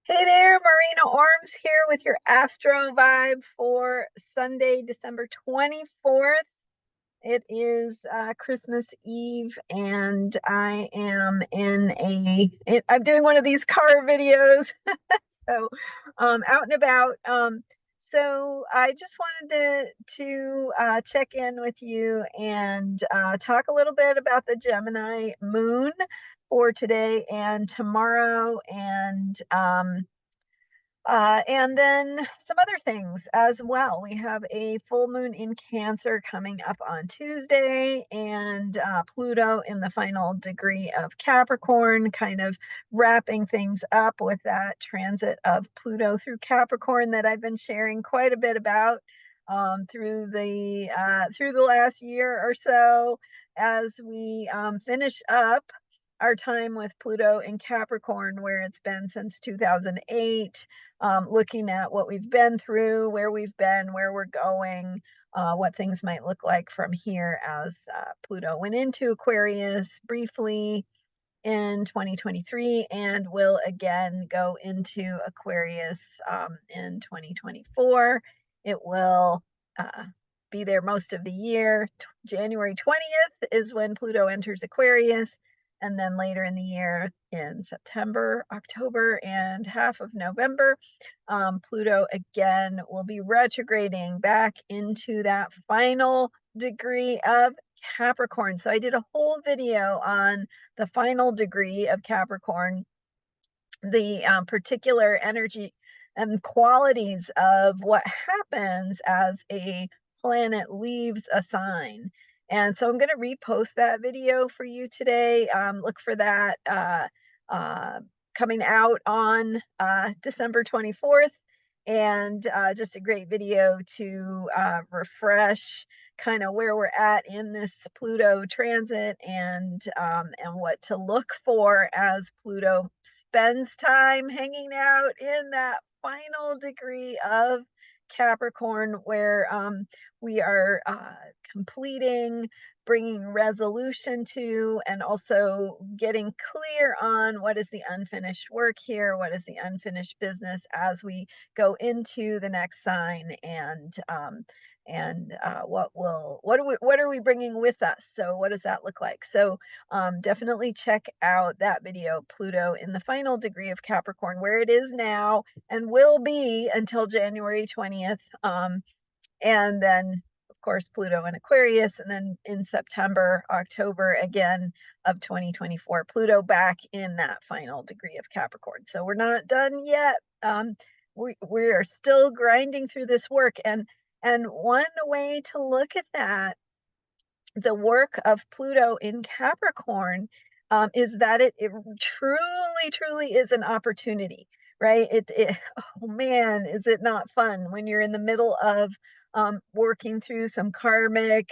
Hey there, Marina Ormes here with your Astro vibe for Sunday, December 24th. It is Christmas Eve, and I am I'm doing one of these car videos, so out and about. So I just wanted to check in with you and talk a little bit about the Gemini moon for today and tomorrow, and then some other things as well. We have a full moon in Cancer coming up on Tuesday, and Pluto in the final degree of Capricorn, kind of wrapping things up with that transit of Pluto through Capricorn that I've been sharing quite a bit about through the last year or so, as we finish up our time with Pluto in Capricorn, where it's been since 2008, looking at what we've been through, where we've been, where we're going, what things might look like from here, as Pluto went into Aquarius briefly in 2023 and will again go into Aquarius in 2024. It will be there most of the year. January 20th is when Pluto enters Aquarius. And then later in the year, in September, October, and half of November, Pluto again will be retrograding back into that final degree of Capricorn. So I did a whole video on the final degree of Capricorn, the particular energy and qualities of what happens as a planet leaves a sign. And so I'm going to repost that video for you today. Look for that coming out on December 24th. And just a great video to refresh kind of where we're at in this Pluto transit, and what to look for as Pluto spends time hanging out in that final degree of Capricorn, where we are completing, bringing resolution to, and also getting clear on what is the unfinished work here, what is the unfinished business as we go into the next sign, and what are we bringing with us? So what does that look like? So definitely check out that video, Pluto in the final degree of Capricorn, where it is now and will be until January 20th. And then, of course, Pluto in Aquarius, and then in September, October again of 2024, Pluto back in that final degree of Capricorn. So we're not done yet. We are still grinding through this work, and one way to look at that, the work of Pluto in Capricorn, is that it truly is an opportunity, right? Oh man, is it not fun when you're in the middle of working through some karmic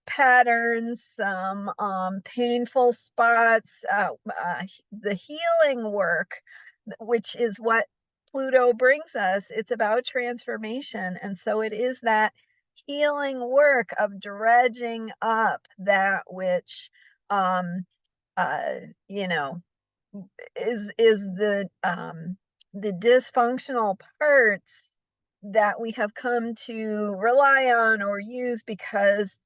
patterns, some painful spots, the healing work, which is what Pluto brings us. It's about transformation. And so it is that healing work of dredging up that which, um, uh, you know, is the dysfunctional parts that we have come to rely on or use because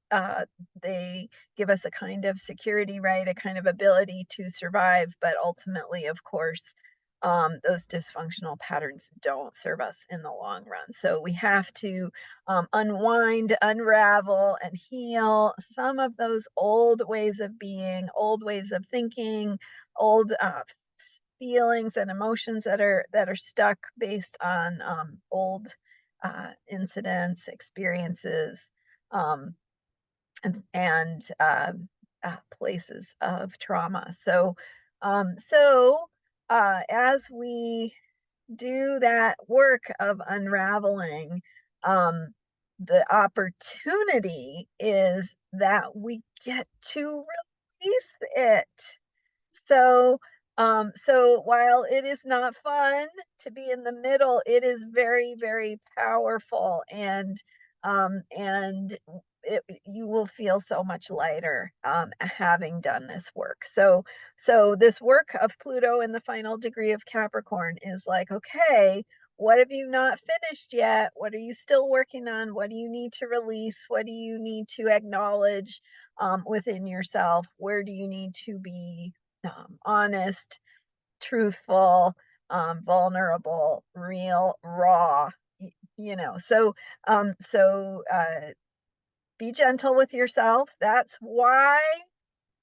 they give us a kind of security, right? A kind of ability to survive. But ultimately, of course, those dysfunctional patterns don't serve us in the long run. So we have to unwind, unravel, and heal some of those old ways of being, old ways of thinking, old feelings and emotions that are stuck based on old incidents, experiences, um, and places of trauma. So as we do that work of unraveling, um, the opportunity is that we get to release it. So while it is not fun to be in the middle, it is very, very powerful. And you will feel so much lighter having done this work. So this work of Pluto in the final degree of Capricorn is like, okay, what have you not finished yet? What are you still working on? What do you need to release? What do you need to acknowledge within yourself? Where do you need to be honest, truthful, vulnerable, real, raw? You know, be gentle with yourself. That's why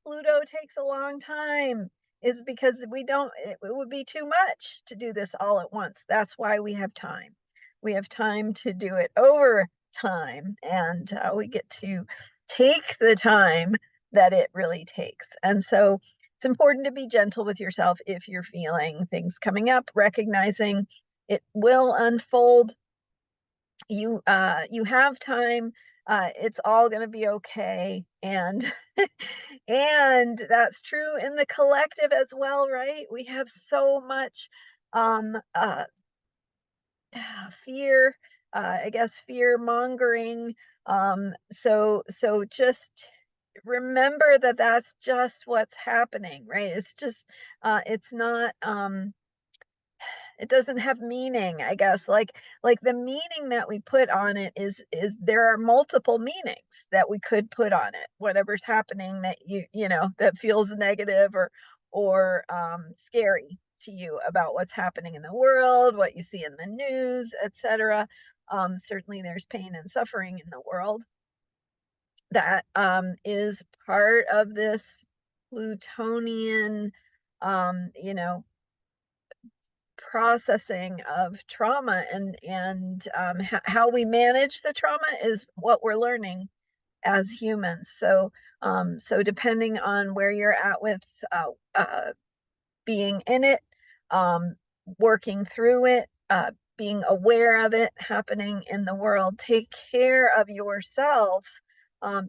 Pluto takes a long time, is because we don't, it would be too much to do this all at once. That's why we have time. We have time to do it over time, and we get to take the time that it really takes. And so it's important to be gentle with yourself if you're feeling things coming up, recognizing it will unfold. You have time. It's all going to be okay. And and that's true in the collective as well, right? We have so much um uh fear, I guess fear mongering. So just remember that that's just what's happening, right? It's just it's not it doesn't have meaning, I guess. Like the meaning that we put on it is there are multiple meanings that we could put on it. Whatever's happening that you know that feels negative or scary to you about what's happening in the world, what you see in the news, etc. Certainly there's pain and suffering in the world that is part of this Plutonian you know, processing of trauma, and how we manage the trauma is what we're learning as humans. So depending on where you're at with being in it, um, working through it, being aware of it happening in the world. Take care of yourself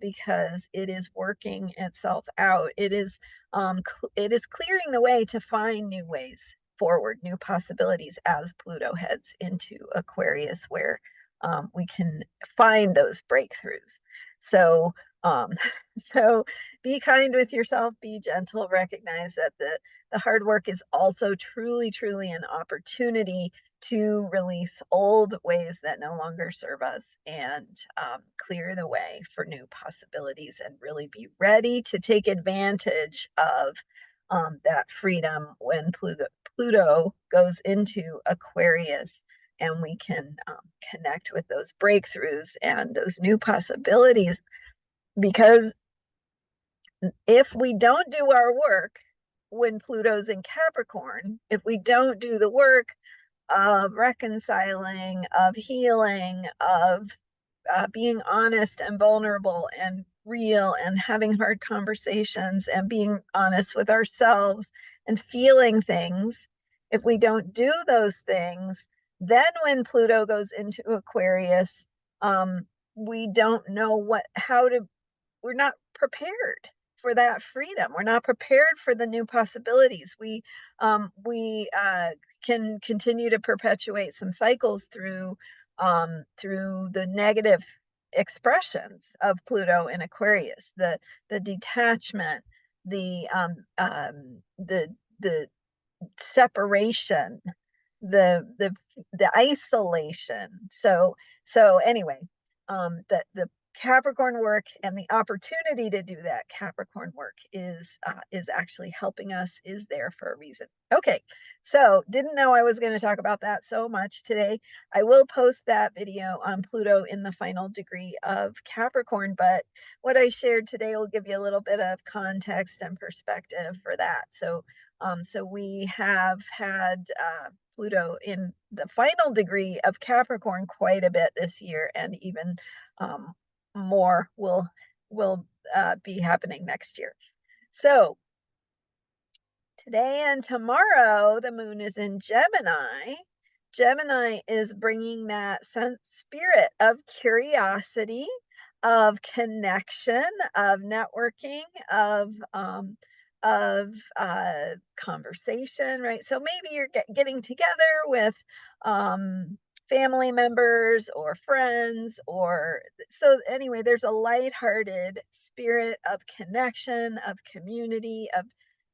because it is working itself out. It is clearing the way to find new ways forward, new possibilities as Pluto heads into Aquarius, where we can find those breakthroughs. So, um, so be kind with yourself, be gentle, recognize that the hard work is also truly an opportunity to release old ways that no longer serve us and clear the way for new possibilities and really be ready to take advantage of that freedom when Pluto goes into Aquarius, and we can connect with those breakthroughs and those new possibilities. Because if we don't do our work when Pluto's in Capricorn, if we don't do the work of reconciling, of healing, of being honest and vulnerable and real and having hard conversations and being honest with ourselves and feeling things, if we don't do those things, then when Pluto goes into Aquarius, we don't know how to, we're not prepared for that freedom. We're not prepared for the new possibilities. We can continue to perpetuate some cycles through the negative expressions of Pluto in Aquarius, the detachment, the the separation, the isolation. So anyway, the Capricorn work and the opportunity to do that Capricorn work is actually helping us, is there for a reason. Okay, so didn't know I was going to talk about that so much today. I will post that video on Pluto in the final degree of Capricorn, but what I shared today will give you a little bit of context and perspective for that. So we have had Pluto in the final degree of Capricorn quite a bit this year, and even um, more will be happening next year. So today and tomorrow, the moon is in Gemini. Gemini is bringing that sense spirit of curiosity, of connection, of networking, of conversation, right? So maybe you're getting together with family members or friends, or so anyway, there's a lighthearted spirit of connection, of community, of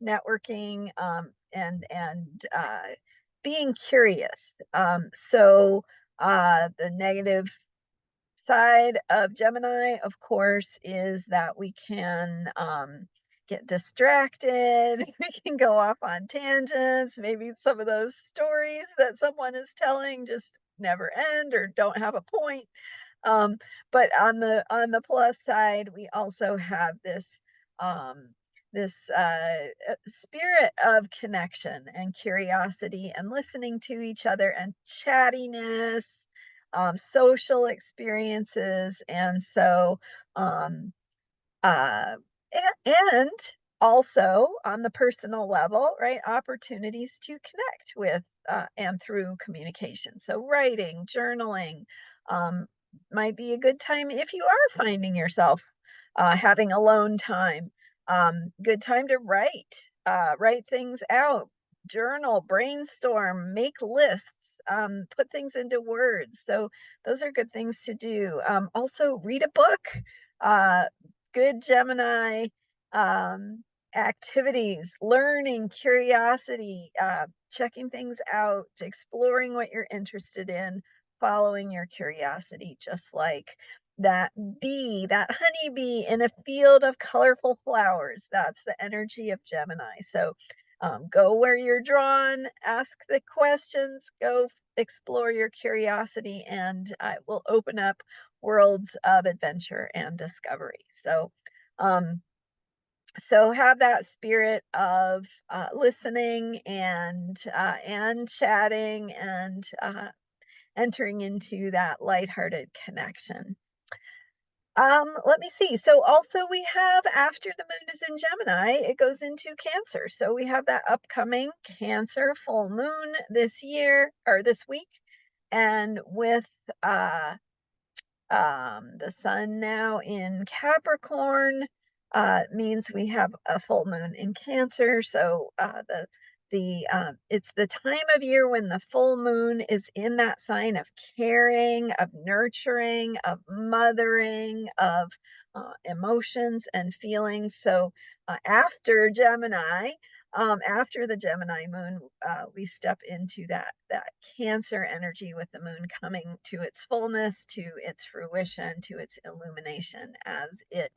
networking, and being curious. The negative side of Gemini, of course, is that we can get distracted. We can go off on tangents. Maybe some of those stories that someone is telling just never end or don't have a point. Um, but on the plus side, we also have um, this spirit of connection and curiosity and listening to each other and chattiness, social experiences, and so um, uh, and also on the personal level, right? Opportunities to connect with and through communication. So writing, journaling um, might be a good time if you are finding yourself having alone time. Good time to write things out, journal, brainstorm, make lists, put things into words. So those are good things to do. Also, read a book. Uh, Good Gemini activities, learning, curiosity, checking things out, exploring what you're interested in, following your curiosity, just like that bee, that honeybee in a field of colorful flowers. That's the energy of Gemini. So go where you're drawn, ask the questions, explore your curiosity, and it will open up worlds of adventure and discovery. Um, so have that spirit of listening and chatting and entering into that lighthearted connection. Let me see. So also we have after the moon is in Gemini, it goes into Cancer. So we have that upcoming Cancer full moon this year or this week. And with uh the sun now in Capricorn means we have a full moon in Cancer. So it's the time of year when the full moon is in that sign of caring, of nurturing, of mothering, of emotions and feelings. So after the Gemini moon, we step into that Cancer energy with the moon coming to its fullness, to its fruition, to its illumination as it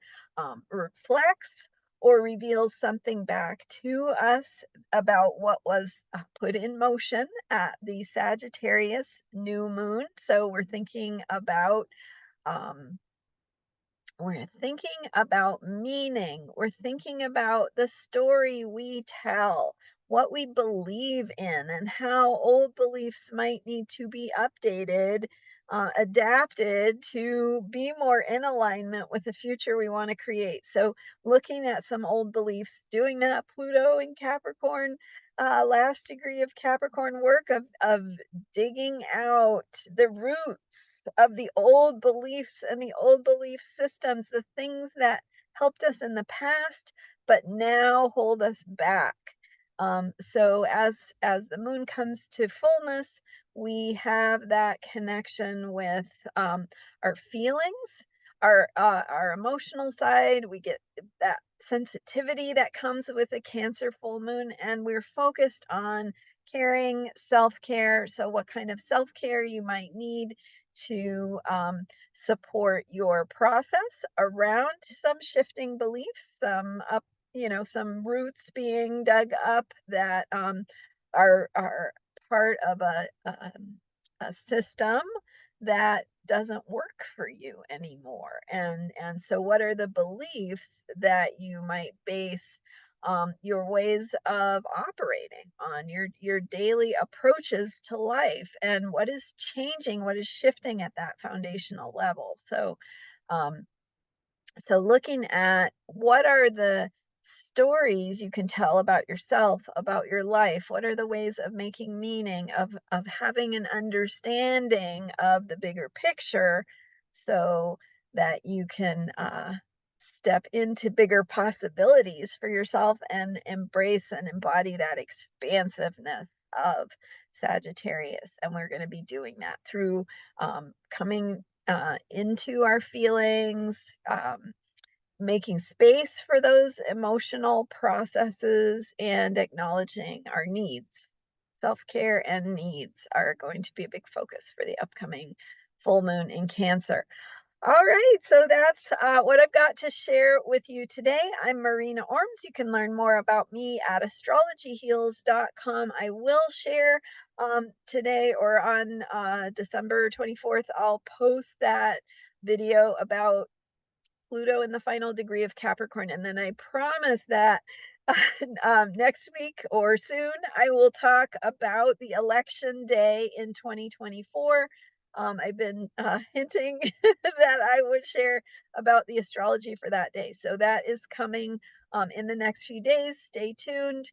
reflects or reveals something back to us about what was put in motion at the Sagittarius new moon. So um, we're thinking about meaning. We're thinking about the story we tell, what we believe in, and how old beliefs might need to be updated, adapted to be more in alignment with the future we want to create. So, looking at some old beliefs, doing that Pluto in Capricorn, last degree of Capricorn work of digging out the roots of the old beliefs and the old belief systems, the things that helped us in the past, but now hold us back. So as the moon comes to fullness, we have that connection with our feelings, our emotional side. We get that sensitivity that comes with a Cancer full moon, and we're focused on caring, self-care. So what kind of self-care you might need to support your process around some shifting beliefs, some roots being dug up that are part of a system that doesn't work for you anymore. And so what are the beliefs that you might base your ways of operating on, your daily approaches to life, and what is changing, what is shifting at that foundational level. Um, so looking at what are the stories you can tell about yourself, about your life, what are the ways of making meaning, of having an understanding of the bigger picture, so that you can step into bigger possibilities for yourself and embrace and embody that expansiveness of Sagittarius. And we're going to be doing that through coming into our feelings, making space for those emotional processes, and acknowledging our needs. Self care and needs are going to be a big focus for the upcoming full moon in Cancer. All right, so that's what I've got to share with you today. I'm Marina Ormes. You can learn more about me at astrologyheals.com. I will share today, or on December 24th, I'll post that video about Pluto in the final degree of Capricorn. And then I promise that next week or soon, I will talk about the election day in 2024. I've been hinting that I would share about the astrology for that day. So that is coming in the next few days. Stay tuned.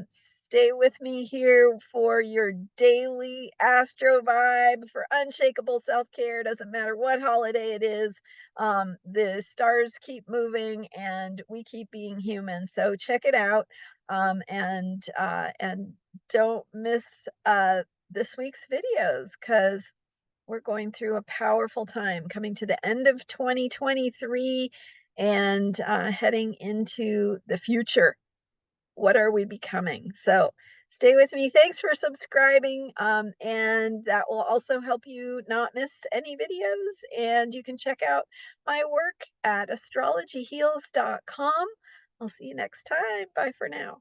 Stay with me here for your daily astro vibe for unshakable self care. Doesn't matter what holiday it is, the stars keep moving and we keep being human. So check it out, and don't miss this week's videos, because we're going through a powerful time, coming to the end of 2023 and heading into the future. What are we becoming? So stay with me. Thanks for subscribing. And that will also help you not miss any videos. And you can check out my work at astrologyheals.com. I'll see you next time. Bye for now.